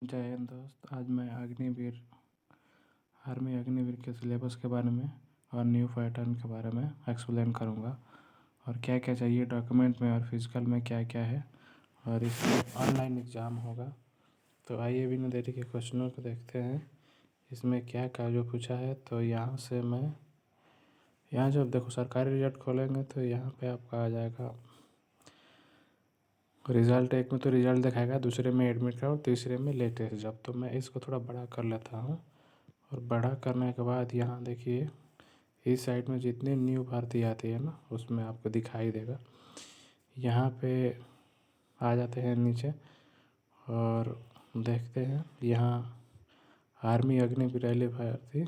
जय हिंद दोस्त। आज मैं अग्निवीर आर्मी अग्निवीर के सिलेबस के बारे में और न्यू पैटर्न के बारे में एक्सप्लेन करूँगा और क्या क्या चाहिए डॉक्यूमेंट में और फिजिकल में क्या क्या है और इसमें ऑनलाइन एग्ज़ाम होगा। तो आइए बिना देरी के क्वेश्चनों को देखते हैं इसमें क्या क्या जो पूछा है। तो यहाँ से मैं जब देखो सरकारी रिजल्ट खोलेंगे तो यहाँ पे आपका आ जाएगा रिज़ल्ट। एक में तो रिज़ल्ट दिखाएगा, दूसरे में एडमिट कार्ड और तीसरे में लेटेस्ट जॉब। तो मैं इसको थोड़ा बड़ा कर लेता हूँ और बड़ा करने के बाद यहाँ देखिए इस साइड में जितनी न्यू भर्ती आती है ना उसमें आपको दिखाई देगा। यहाँ पे आ जाते हैं नीचे और देखते हैं यहाँ आर्मी अग्निवीर रैली भर्ती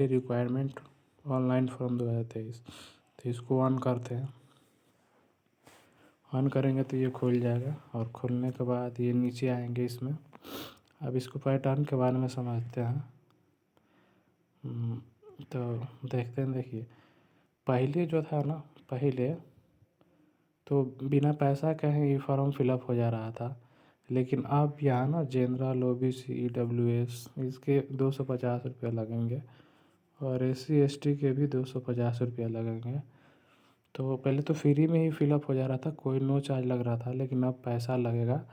रिक्वायरमेंट ऑनलाइन फॉर्म 2023। तो इसको ऑन करते हैं। ऑन करेंगे तो ये खुल जाएगा और खुलने के बाद ये नीचे आएंगे इसमें। अब इसको पैटर्न के बारे में समझते हैं। तो देखते हैं, देखिए पहले जो था ना, पहले तो बिना पैसा के ही ये फॉर्म फिलअप हो जा रहा था, लेकिन अब यहाँ ना जनरल OBC EWS इसके 250 रुपये लगेंगे और SC ST के भी 250 रुपये लगेंगे। तो पहले तो फ्री में ही फिलअप हो जा रहा था, कोई नो चार्ज लग रहा था, लेकिन अब पैसा लगेगा।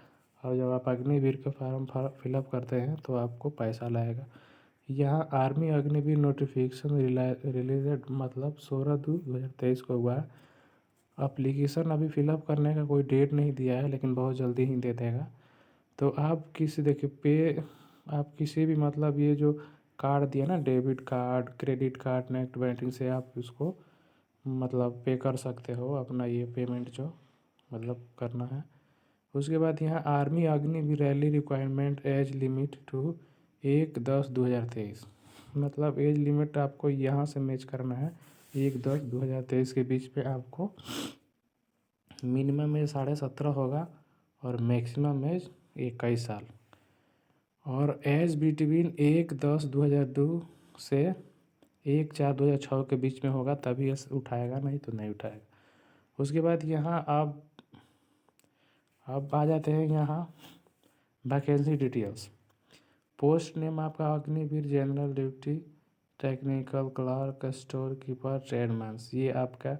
और जब आप अग्निवीर के फॉर्म फिलअप करते हैं तो आपको पैसा लगेगा। यहाँ आर्मी अग्निवीर नोटिफिकेशन रिलीजेड मतलब 16/2/2023 को हुआ है। अप्लीकेशन अभी फ़िलअप करने का कोई डेट नहीं दिया है, लेकिन बहुत जल्दी ही दे देगा। तो आप किसी भी मतलब ये जो कार्ड दिया ना, debit card, credit card, net banking से आप उसको मतलब पे कर सकते हो अपना ये पेमेंट जो मतलब करना है। उसके बाद यहाँ army Agniveer rally requirement age limit to 1/10/2023 मतलब एज लिमिट आपको यहाँ से मैच करना है। 1/10/2023 के बीच पे आपको मिनिमम एज 17.5 होगा और मैक्सिमम एज 21 साल। और एज बिटवीन 1/10/2002 से 1/4/2006 के बीच में होगा, तभी उठाएगा, नहीं तो नहीं उठाएगा। उसके बाद यहाँ अब आ जाते हैं यहाँ वैकेंसी डिटेल्स। पोस्ट नेम आपका Agniveer general duty technical clerk store keeper tradesmen, ये आपका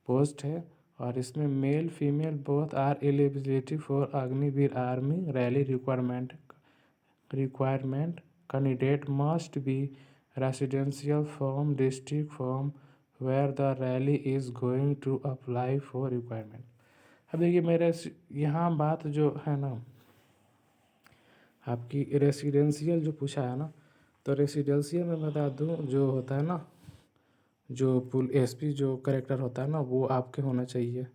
पोस्ट है। और इसमें male female both are eligibility for Agniveer army rally requirement candidate must be residential from district from where the rally is going to apply for requirement. अब देखिए मेरे यहाँ बात जो है ना, आपकी रेसिडेंशियल जो पूछा है ना, तो रेसिडेंशियल में बता दूँ जो होता है ना, जो SP जो करेक्टर होता है ना वो आपके होना चाहिए।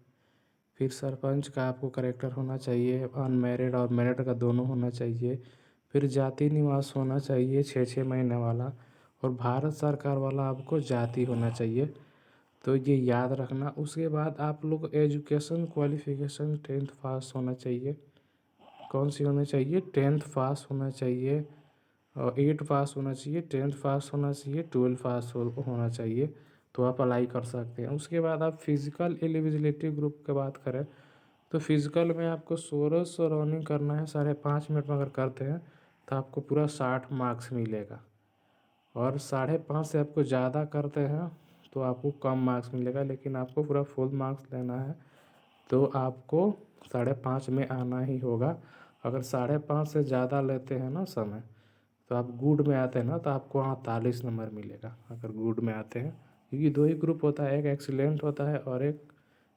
फिर सरपंच का आपको करेक्टर होना चाहिए, अनमैरिड और मैरिड का दोनों होना चाहिए। फिर जाति निवास होना चाहिए 6 महीने वाला, और भारत सरकार वाला आपको जाति होना चाहिए। तो ये याद रखना। उसके बाद आप लोग एजुकेशन क्वालिफिकेशन 10th पास होना चाहिए। कौन सी होना चाहिए? 10th पास होना चाहिए और 8 पास होना चाहिए, 10th पास होना चाहिए, 12 पास होना चाहिए, तो आप अप्लाई कर सकते हैं। उसके बाद आप फिज़िकल एलिजिबिलिटी ग्रुप की बात करें तो फिज़िकल में आपको 1600 रनिंग करना है 5.5 मिनट में। अगर करते हैं तो आपको पूरा 60 मार्क्स मिलेगा, और 5.5 से आपको ज़्यादा करते हैं तो आपको कम मार्क्स मिलेगा, लेकिन आपको पूरा फुल मार्क्स लेना है तो आपको 5.5 में आना ही होगा। अगर 5.5 से ज़्यादा लेते हैं ना समय, तो आप गुड में आते हैं ना तो आपको 48 नंबर मिलेगा अगर गुड में आते हैं, क्योंकि दो ही ग्रुप होता है, एक एक्सीलेंट होता है और एक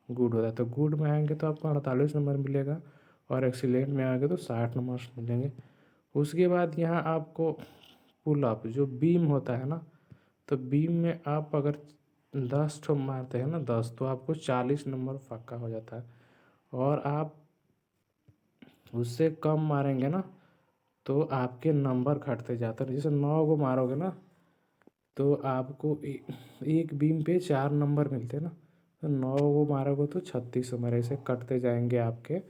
गुड होता है। तो गुड में आएंगे तो आपको 48 नंबर मिलेगा और एक्सीलेंट में आएंगे तो 60 नंबर मिलेंगे। उसके बाद यहाँ आपको पुल अप जो बीम होता है ना, तो बीम में आप अगर 10 ठो मारते हैं ना, 10, तो आपको 40 नंबर पक्का हो जाता है। और आप उससे कम मारेंगे ना तो आपके नंबर घटते जाते हैं। जैसे 9 को मारोगे ना तो आपको एक बीम पे 4 नंबर मिलते हैं ना, तो 9 को मारोगे तो 36 नंबर, ऐसे कटते जाएंगे, आपके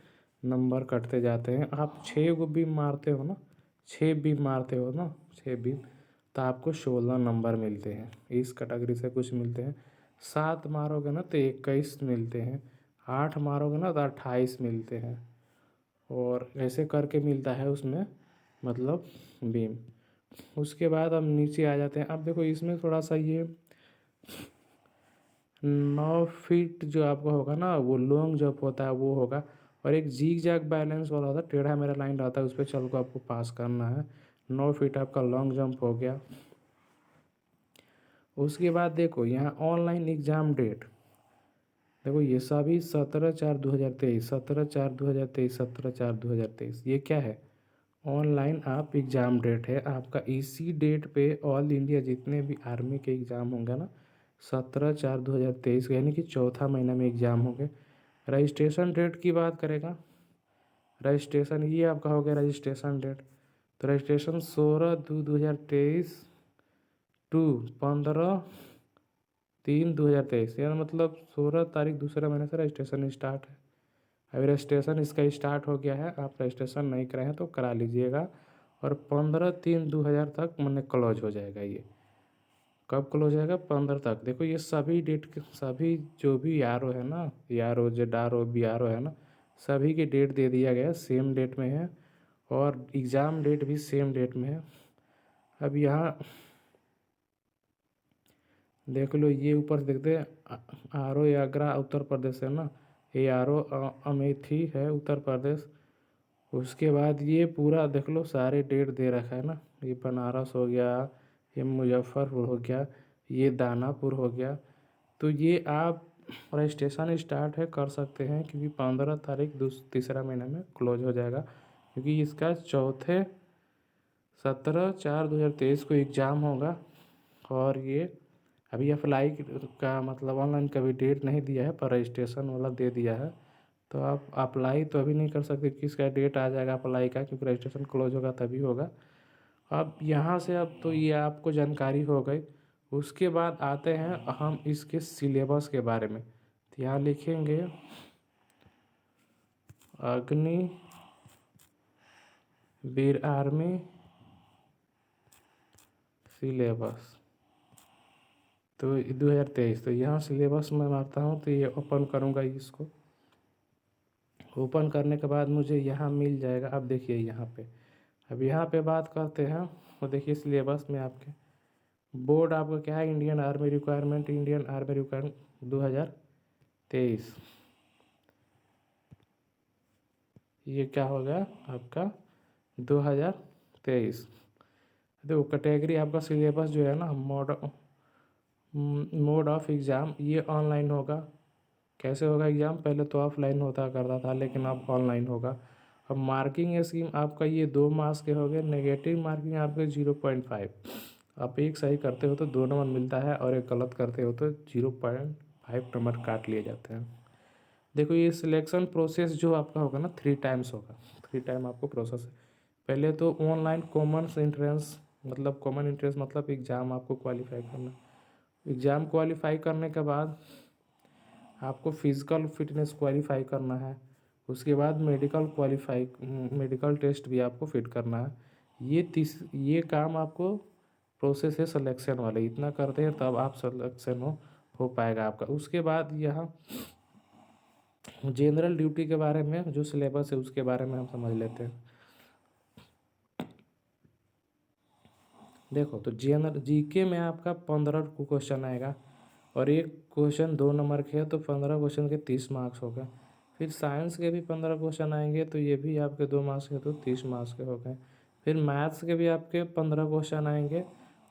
नंबर कटते जाते हैं। आप 6 को बीम मारते हो ना, 6 बीम मारते हो ना, 6 बीम, तो आपको 16 नंबर मिलते हैं। इस कैटेगरी से कुछ मिलते हैं। 7 मारोगे ना तो 21 मिलते हैं, 8 मारोगे ना तो 28 मिलते हैं, और ऐसे करके मिलता है उसमें मतलब बीम। उसके बाद हम नीचे आ जाते हैं। अब देखो इसमें थोड़ा सा ये 9 फीट जो आपका होगा ना वो लॉन्ग जंप होता है वो होगा, और एक जीग जैग बैलेंस वाला होता है, टेढ़ा मेरा लाइन रहता है उस पर चल को आपको पास करना है। 9 फीट आपका लॉन्ग जंप हो गया। उसके बाद देखो यहाँ ऑनलाइन एग्ज़ाम डेट, देखो ये सभी 17/4/2023, 17/4/2023, 17/4/2023, ये क्या है? ऑनलाइन आप एग्ज़ाम डेट है आपका। इसी डेट पे ऑल इंडिया जितने भी आर्मी के एग्ज़ाम होंगे ना 17/4/2023 यानी कि चौथा महीना में एग्ज़ाम होंगे। रजिस्ट्रेशन डेट की बात करेगा, रजिस्ट्रेशन ये आपका हो गया रजिस्ट्रेशन डेट। तो रजिस्ट्रेशन 16/2/2023 टू 15/3/2023, यानी मतलब 16 तारीख दूसरे महीने से रजिस्ट्रेशन स्टार्ट है। अभी रजिस्ट्रेशन इसका स्टार्ट हो गया है, आप रजिस्ट्रेशन नहीं कराए हैं तो करा लीजिएगा। और 15/3/2000 तक मैंने क्लोज हो जाएगा। ये कब क्लोज हो जाएगा? 15 तक। देखो ये सभी डेट के सभी जो भी आर ओ है ना, R O Z R O B R O है ना, सभी की डेट दे दिया गया है, सेम डेट में है और एग्ज़ाम डेट भी सेम डेट में है। अब यहाँ देख लो, ये ऊपर से देखते हैं आर ओ आगरा उत्तर प्रदेश है ना, ये आर ओ अमेठी है उत्तर प्रदेश। उसके बाद ये पूरा देख लो सारे डेट दे रखा है ना, ये बनारस हो गया, ये मुजफ्फरपुर हो गया, ये दानापुर हो गया। तो ये आप रजिस्ट्रेशन स्टार्ट है कर सकते हैं क्योंकि 15 तारीख तीसरा महीना में क्लोज हो जाएगा, क्योंकि इसका चौथे 17/4/2023 को एग्ज़ाम होगा। और ये अभी अप्लाई का मतलब ऑनलाइन का भी डेट नहीं दिया है पर रजिस्ट्रेशन वाला दे दिया है। तो आप अप्लाई तो अभी नहीं कर सकते कि इसका डेट आ जाएगा अप्लाई का, क्योंकि रजिस्ट्रेशन क्लोज होगा तभी होगा। अब यहाँ से अब तो ये आपको जानकारी हो गई। उसके बाद आते हैं हम इसके सिलेबस के बारे में। तो यहाँ लिखेंगे अग्निवीर आर्मी सिलेबस तो 2023। तो यहाँ सिलेबस में मारता हूँ तो ये ओपन करूँगा, इसको ओपन करने के बाद मुझे यहाँ मिल जाएगा। अब देखिए यहाँ पे, अब यहाँ पे बात करते हैं और देखिए सिलेबस में आपके बोर्ड आपका क्या है, Indian army requirement, Indian army requirement 2023। ये क्या हो गया आपका 2023। देखो कैटेगरी आपका सिलेबस जो है ना मोड ऑफ एग्ज़ाम ये ऑनलाइन होगा। कैसे होगा एग्ज़ाम? पहले तो ऑफलाइन होता करता था लेकिन अब ऑनलाइन होगा। अब मार्किंग स्कीम आपका ये 2 मार्क्स के हो गए। नेगेटिव मार्किंग आपके 0.5, आप एक सही करते हो तो 2 नंबर मिलता है और एक गलत करते हो तो 0.5 नंबर काट लिए जाते हैं। देखो ये सिलेक्शन प्रोसेस जो आपका होगा ना 3 टाइम्स होगा, 3 टाइम आपको प्रोसेस है। पहले तो ऑनलाइन कॉमन एंट्रेंस, मतलब कॉमन एंट्रेंस मतलब एग्ज़ाम आपको क्वालिफाई करना। एग्ज़ाम क्वालिफाई करने के बाद आपको फिज़िकल फिटनेस क्वालिफाई करना है। उसके बाद मेडिकल टेस्ट भी आपको फिट करना है। ये काम आपको प्रोसेस है सिलेक्शन वाले, इतना करते हैं तब आप सिलेक्शन हो पाएगा आपका। उसके बाद यहाँ जनरल ड्यूटी के बारे में जो सिलेबस है उसके बारे में हम समझ लेते हैं। देखो तो जीके में आपका 15 को क्वेश्चन आएगा और एक क्वेश्चन 2 नंबर के है तो 15 क्वेश्चन के 30 मार्क्स हो गए। फिर साइंस के भी 15 क्वेश्चन आएंगे तो ये भी आपके 2 मार्क्स के तो 30 मार्क्स के हो गए। फिर मैथ्स के भी आपके 15 क्वेश्चन आएंगे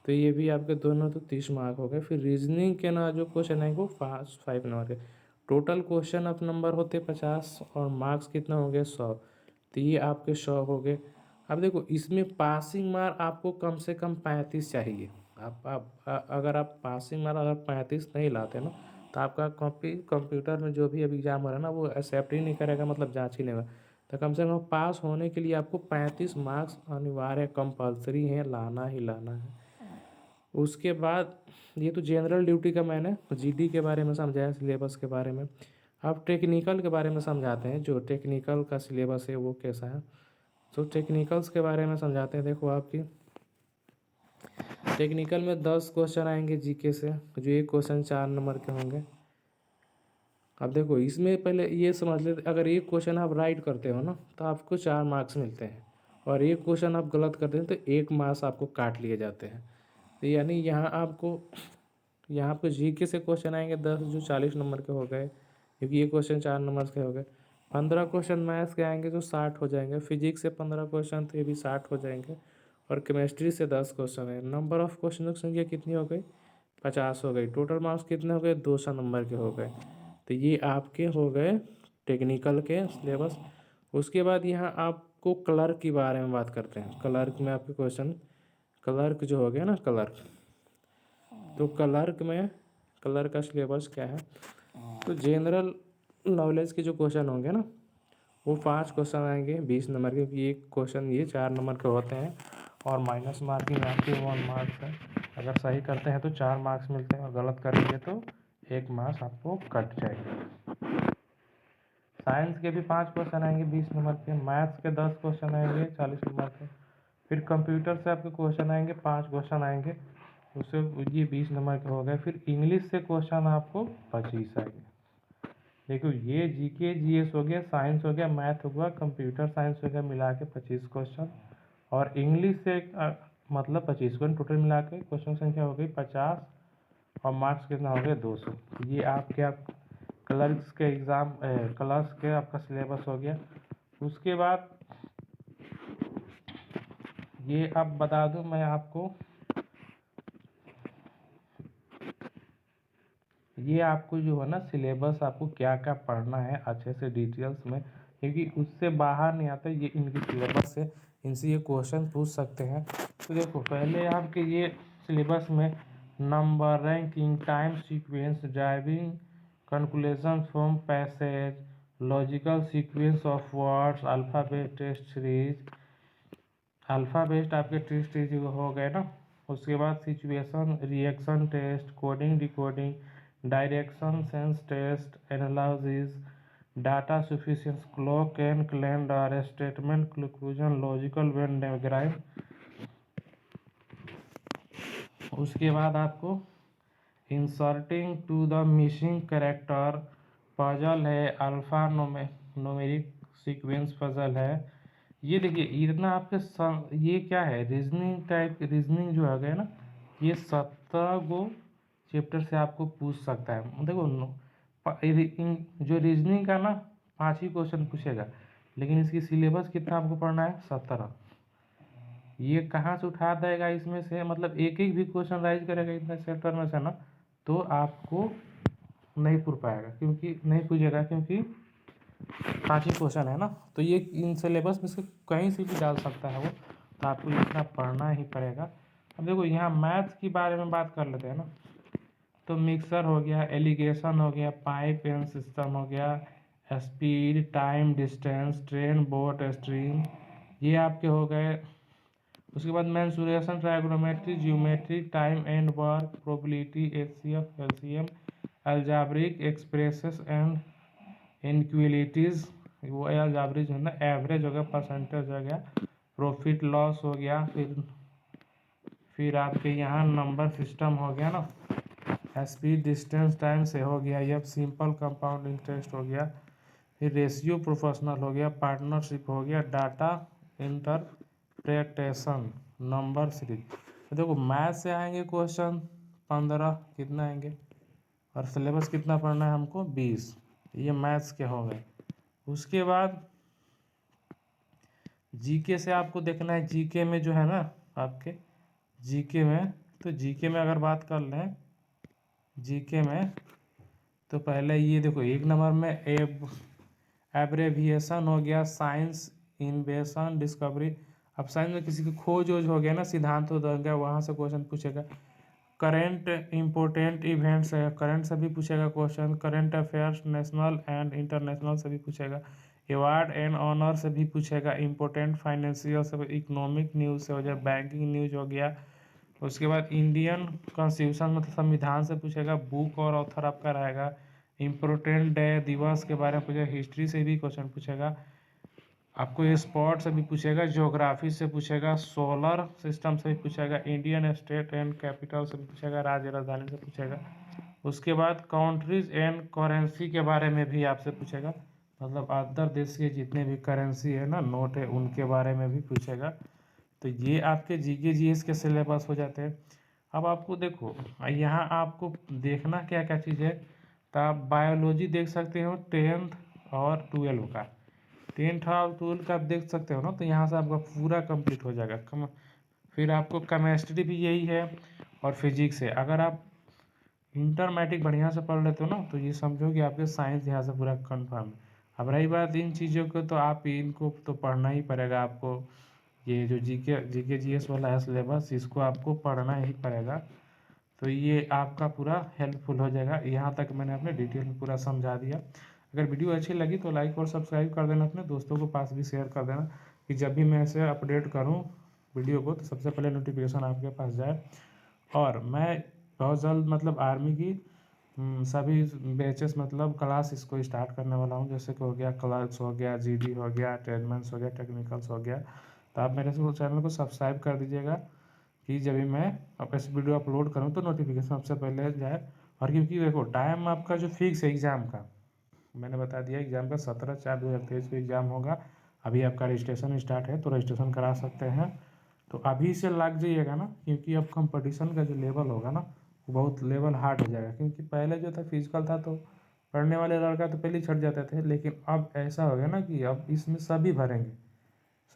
तो ये भी आपके दोनों तो 30 मार्क हो गए। फिर रीजनिंग के ना जो क्वेश्चन आएंगे वो 5 नंबर के। टोटल क्वेश्चन ऑफ नंबर होते 50 और मार्क्स कितना हो गए 100, तो ये आपके 100 हो गए। अब देखो इसमें पासिंग मार्क आपको कम से कम 35 चाहिए। अगर आप पासिंग मार्क अगर 35 नहीं लाते ना तो आपका कंप्यूटर में जो भी अभी एग्ज़ाम हो रहा है ना वो एक्सेप्ट ही नहीं करेगा, मतलब जांच ही नहीं होगा। तो कम से कम पास होने के लिए आपको 35 मार्क्स अनिवार्य कंपलसरी है, लाना ही लाना है। उसके बाद ये तो जनरल ड्यूटी का मैंने जीडी के बारे में समझाया, सिलेबस के बारे में। अब टेक्निकल के बारे में समझाते हैं, जो टेक्निकल का सिलेबस है वो कैसा है। तो टेक्निकल्स के बारे में समझाते हैं। देखो आपकी टेक्निकल में 10 क्वेश्चन आएंगे जीके से, जो एक क्वेश्चन 4 नंबर के होंगे। अब देखो इसमें पहले ये समझ लेते, अगर एक क्वेश्चन आप राइट करते हो ना तो आपको 4 मार्क्स मिलते हैं, और एक क्वेश्चन आप गलत करते हैं तो 1 मार्क्स आपको काट लिए जाते हैं। तो यानी यहाँ आपको जीके से क्वेश्चन आएंगे 10 जो 40 नंबर के हो गए, क्योंकि ये क्वेश्चन 4 नंबर के हो गए। 15 क्वेश्चन मैथ्स के आएंगे जो 60 हो जाएंगे, फिजिक्स से 15 क्वेश्चन तो ये भी 60 हो जाएंगे, और केमिस्ट्री से 10 क्वेश्चन है। नंबर ऑफ क्वेश्चन की संख्या कितनी हो गई? 50 हो गई। टोटल मार्क्स कितने हो गए? 200 नंबर के हो गए। तो ये आपके हो गए टेक्निकल के सिलेबस। उसके बाद यहाँ आपको क्लर्क के बारे में बात करते हैं। क्लर्क में आपके क्वेश्चन, क्लर्क जो हो गया ना क्लर्क, तो क्लर्क का सिलेबस क्या है? तो जनरल नॉलेज के जो क्वेश्चन होंगे ना, वो 5 क्वेश्चन आएंगे 20 नंबर के, क्योंकि एक क्वेश्चन ये 4 नंबर के होते हैं, और माइनस मार्किंग आपके 1 मार्क्स है। अगर सही करते हैं तो 4 मार्क्स मिलते हैं, और गलत करेंगे तो 1 मार्क्स आपको कट जाएगा। साइंस के भी 5 क्वेश्चन आएंगे 20 नंबर के। मैथ्स के 10 क्वेश्चन आएंगे 40 नंबर के। फिर कंप्यूटर से आपके क्वेश्चन आएंगे 5 क्वेश्चन आएंगे, उससे ये 20 नंबर के हो गए। फिर इंग्लिश से क्वेश्चन आपको 25 आएंगे। देखो ये जीके जीएस हो गया, साइंस हो गया, मैथ हो गया, कंप्यूटर साइंस हो गया, मिला के 25 क्वेश्चन, और इंग्लिश से मतलब 25 क्वेश्चन, टोटल मिला के क्वेश्चन संख्या हो गई 50, और मार्क्स कितना हो गया 200। ये आपके क्लर्क्स के एग्ज़ाम, क्लर्क्स के आपका सिलेबस हो गया। उसके बाद ये अब बता दूं मैं आपको, ये आपको जो है ना सिलेबस, आपको क्या क्या पढ़ना है अच्छे से डिटेल्स में, क्योंकि उससे बाहर नहीं आता। ये इनके सिलेबस से, इनसे ये क्वेश्चन पूछ सकते हैं। तो देखो पहले आपके ये सिलेबस में number, ranking, time sequence, driving conclusion from passage, logical sequence of words, alphabet test series, alphabet आपके टेस्ट सीरीज हो गए ना। उसके बाद situation reaction test, coding decoding, direction sense test, analysis, data sufficiency, clock and calendar, statement conclusion, logical Venn diagram. उसके बाद आपको inserting to the missing character, puzzle है, अल्फा न्यूमेरिक सीक्वेंस पजल है। ये देखिए इतना आपके ये क्या है, रीजनिंग टाइप, रीजनिंग जो आ गया ना, ये 17 गो चैप्टर से आपको पूछ सकता है। देखो जो रीजनिंग का ना 5 ही क्वेश्चन पूछेगा, लेकिन इसकी सिलेबस कितना आपको पढ़ना है? 17। ये कहाँ से उठा देगा इसमें से, मतलब एक एक भी क्वेश्चन राइज करेगा इतने चैप्टर में से ना, तो आपको नहीं पूछ पाएगा, क्योंकि नहीं पूछेगा, क्योंकि 5 ही क्वेश्चन है ना। तो ये इन सिलेबस में से कहीं से भी डाल सकता है वो, तो आपको इतना पढ़ना ही पड़ेगा। अब देखो यहाँ मैथ्स के बारे में बात कर लेते हैं ना। तो मिक्सर हो गया, एलिगेशन हो गया, पाइप एंड सिस्टम हो गया, speed, time, distance, train, boat, stream, ये आपके हो गए। उसके बाद mensuration, trigonometry, geometry, time and work, probability, HCF, LCM, algebraic expresses and inequalities, वो अलजेब्रिक है ना, एवरेज हो गया, परसेंटेज हो गया, प्रॉफिट लॉस हो गया। फिर आपके यहाँ नंबर सिस्टम हो गया ना, स्पीड, डिस्टेंस, टाइम से हो गया, ये सिंपल कंपाउंड इंटरेस्ट हो गया। फिर रेशियो प्रोफेशनल हो गया, पार्टनरशिप हो गया, डाटा इंटरप्रेटेशन, नंबर सीरीज। तो देखो मैथ से आएंगे क्वेश्चन 15, कितना आएंगे, और सिलेबस कितना पढ़ना है हमको? 20। ये मैथ्स के हो गए। उसके बाद जीके से आपको देखना है, जीके में जो है ना आपके, जीके में, तो जीके में अगर बात कर लें जीके में, तो पहले ये देखो 1 नंबर में एब्रेविएशन हो गया, साइंस, इन्वेंशन, डिस्कवरी। अब साइंस में किसी की खोज वोज हो गया ना, सिद्धांत हो गया, वहाँ से क्वेश्चन पूछेगा। करंट इम्पोर्टेंट इवेंट्स है, करंट से भी पूछेगा question. Current affairs, national and international से भी पूछेगा। अवार्ड एंड ऑनर से भी पूछेगा। इम्पोर्टेंट फाइनेंशियल से, इकोनॉमिक न्यूज़ से हो जाए, बैंकिंग न्यूज हो गया। उसके बाद इंडियन कॉन्स्टिट्यूशन मतलब संविधान से पूछेगा। बुक और ऑथर आपका रहेगा। इम्पोर्टेंट डे, दिवस के बारे में पूछेगा। हिस्ट्री से भी क्वेश्चन पूछेगा आपको। ये स्पोर्ट से भी पूछेगा, ज्योग्राफी से पूछेगा, सोलर सिस्टम से भी पूछेगा, इंडियन स्टेट एंड कैपिटल से भी पूछेगा, राज्य राजधानी से पूछेगा। उसके बाद कंट्रीज एंड करेंसी के बारे में भी आपसे पूछेगा, मतलब अदर देश के जितने भी करेंसी है ना, नोट है, उनके बारे में भी पूछेगा। तो ये आपके जीके जीएस के सिलेबस हो जाते हैं। अब आपको देखो यहाँ आपको देखना क्या क्या चीज़ है, तो आप बायोलॉजी देख सकते हो 10th और 12 का, 10th और 12 का आप देख सकते हो ना, तो यहाँ से आपका पूरा कंप्लीट हो जाएगा। फिर आपको केमिस्ट्री भी यही है और फिजिक्स है। अगर आप इंटरमेटिक बढ़िया से पढ़ लेते हो ना, तो ये समझो कि आपके साइंस यहाँ से पूरा कंफर्म है। अब रही बात इन चीज़ों को, तो आप इनको तो पढ़ना ही पड़ेगा आपको। ये जो जीके जीएस वाला है सिलेबस, इसको आपको पढ़ना ही पड़ेगा। तो ये आपका पूरा हेल्पफुल हो जाएगा। यहाँ तक मैंने अपने डिटेल में पूरा समझा दिया। अगर वीडियो अच्छी लगी तो लाइक और सब्सक्राइब कर देना, अपने दोस्तों को पास भी शेयर कर देना, कि जब भी मैं ऐसे अपडेट करूँ वीडियो को तो सबसे पहले नोटिफिकेशन आपके पास जाए। और मैं बहुत जल्द मतलब आर्मी की सभी बैचेस मतलब क्लास इसको स्टार्ट करने वाला हूँ। जैसे कि हो गया क्लर्क्स, हो गया जीडी, हो गया ट्रेडमैन्स, हो गया टेक्निकल्स, हो गया। तो आप मेरे चैनल को सब्सक्राइब कर दीजिएगा, कि जब भी मैं ऐसे वीडियो अपलोड करूँ तो नोटिफिकेशन सबसे पहले जाए। और क्योंकि देखो टाइम आपका जो फिक्स है एग्ज़ाम का, मैंने बता दिया एग्ज़ाम का 17/4/2023 को एग्ज़ाम होगा। अभी आपका रजिस्ट्रेशन स्टार्ट है, तो रजिस्ट्रेशन करा सकते हैं। तो अभी से लग जाइएगा ना, क्योंकि अब कंपटीशन का जो लेवल होगा ना, वो बहुत लेवल हार्ड हो जाएगा। क्योंकि पहले जो था फिजिकल था, तो पढ़ने वाले लड़का तो पहले ही छट जाते थे, लेकिन अब ऐसा हो गया ना कि अब इसमें सभी भरेंगे,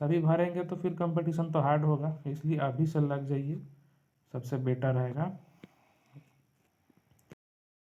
सभी भरेंगे, तो फिर कंपटीशन तो हार्ड होगा। इसलिए अभी से लग जाइए, सबसे बेटर रहेगा।